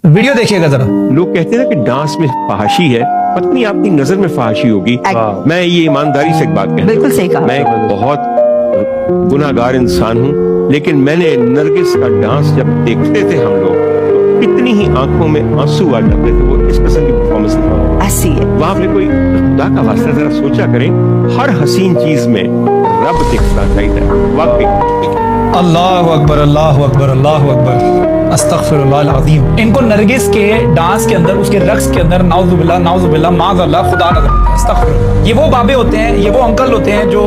Video देखिएगा जरा। लोग कहते हैं ना कि डांस में फहाशी है, पत्नी आपकी नजर में फहाशी होगी। मैं ये ईमानदारी से एक बात कहता हूं, बिल्कुल सही कहा। मैं एक बहुत गुनाहगार इंसान हूँ, लेकिन मैंने नरगिस का डांस जब देखते थे हम लोग तो इतनी ही आंखों में आंसू आ जाते थे। वो इस किस्म की परफॉर्मेंस थी। ऐसी है। वहां पे कोई खुदा का वास्ता जरा सोचा करें, हर हसीन चीज में रब दिखना चाहिए। वाकई अल्लाह अकबर, अल्लाह अकबर, अल्लाह अकबर, अस्तगफिरुल्लाह अज़ीम। इनको नरगिस के डांस के अंदर, उसके रक्स के अंदर नाउज़ुबिल्लाह माज़अल्लाह खुदा नजर, अस्तगफिरुल्लाह। ये वो बाबे होते हैं, ये वो अंकल होते हैं जो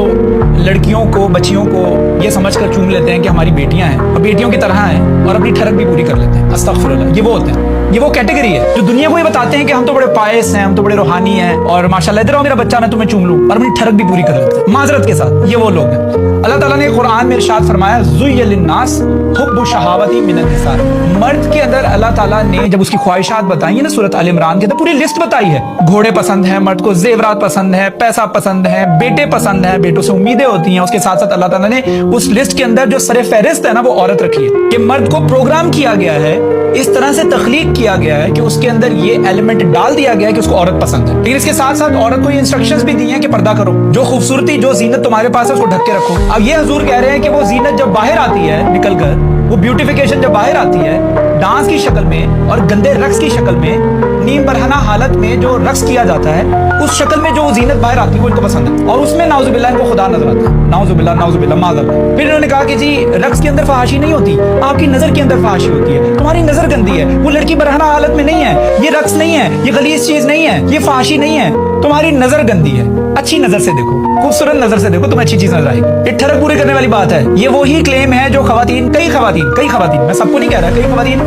लड़कियों को, बच्चियों को ये समझकर चूम लेते हैं कि हमारी बेटियां हैं और बेटियों की तरह हैं और अपनी ठरक भी पूरी कर लेते हैं। अस्तगफिरुल्लाह। ये वो होते हैं, ये वो कैटेगरी है जो दुनिया को ये बताते हैं कि हम तो बड़े पायस हैं, हम तो बड़े रूहानी हैं और माशाल्लाह इधर आओ मेरा बच्चा, मैं तुम्हें चूम लूं, और अपनी ठरक भी पूरी कर लेते हैं माजरत के साथ। ये वो लोग हैं। अल्लाह ताला ने कुरान में इरशाद फरमाया, ज़ुय्यिन लिन्नास हुब्बु शहावती मिनन निसा। मर्द के अंदर अल्लाह ताला ने जब उसकी ख्वाहिशात बताई है ना, सूरत आल इमरान के अंदर पूरी लिस्ट बताई है। घोड़े पसंद है मर्द को, जेवरात पसंद है, पैसा पसंद है, बेटे पसंद है, बेटों से उम्मीदें होती हैं। उसके साथ साथ अल्लाह ताला ने उस लिस्ट के अंदर जो सरे फहरिस्त है ना, वो औरत रखी है कि मर्द को प्रोग्राम किया गया है, इस तरह से तख्लीक किया गया है कि उसके अंदर ये एलिमेंट डाल दिया गया है कि उसको औरत पसंद है। लेकिन इसके साथ साथ औरत को ये इंस्ट्रक्शंस भी दी हैं कि पर्दा करो, जो खूबसूरती, जो जीनत तुम्हारे पास है उसको ढक के रखो। अब ये हुजूर कह रहे हैं कि वो जीनत जब बाहर आती है निकल कर, वो ब्यूटिफिकेशन जब बाहर आती है डांस की शक्ल में और गंदे रक्स की शक्ल में, नीम बरहना हालत में जो रक्स किया जाता है, उस शक्ल में जो जीनत बाहर आती है वो इनको पसंद है। और उसमें नाउजुबिल्लाह इनको खुदा नजर आता है। नाउजुबिल्लाह माज़अल्लाह। फिर इन्होंने कहा कि जी रक्स के अंदर फहाशी नहीं होती, आपकी नजर के अंदर फहाशी होती है। तुम्हारी नजर गंदी है, वो लड़की बरहना हालत में नहीं है, ये रक्स नहीं है, ये गलीज चीज नहीं है, ये फहाशी नहीं है, तुम्हारी नजर गंदी है। अच्छी नजर से देखो, खूबसूरत नजर से देखो, तुम्हें अच्छी चीज नजर आएगी। ये ठरक पूरी करने वाली बात है। ये वही क्लेम है जो कई खवातीन, मैं सबको नहीं कह रहा, कई खवातीन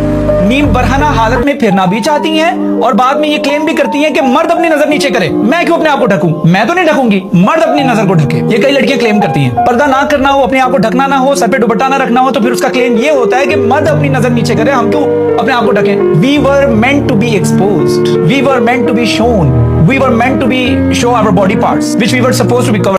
नीम बरहना हालत में फिरना भी चाहती हैं और बाद में ये क्लेम भी करती हैं कि मर्द अपनी नजर नीचे करे। मैं क्यों अपने आप को ढकूं? मैं तो नहीं ढकूंगी, मर्द अपनी नजर को ढके। ये कई लड़कियां क्लेम करती हैं। पर्दा ना करना हो, अपने आप को ढकना ना हो, सर पे दुपट्टा ना रखना हो, तो फिर उसका क्लेम ये होता है कि मर्द अपनी नजर नीचे करे, हम क्यों अपने आप को ढकें? We were meant to be exposed, we were meant to be shown, we were meant to be show our body parts which we were supposed to be covered.